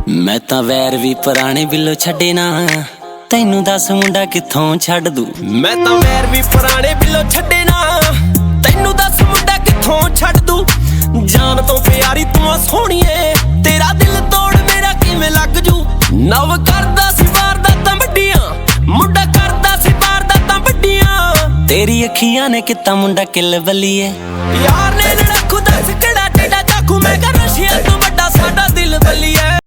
मैं तां वैर भी पुराने बिलो छड्डे ना, तैनू दस मुंडा कित्थों छड्ड दूं। मैं तां वैर भी पुराने बिलो छड्डे ना, तैनू दस मुंडा कित्थों छड्ड दूं। जान तो प्यारी तू सोहणीए, तेरा दिल तोड़ मेरा किवें लग जू। नव करदा सी वारदातां वड्डियां, मुंडा करदा सी वारदातां वड्डियां। तेरी अखियां ने कित्ता मुंडा किल बल्लीए, यार ने रखू दस केड़ा टेढ़ा चाकू मैं कर रशिया तू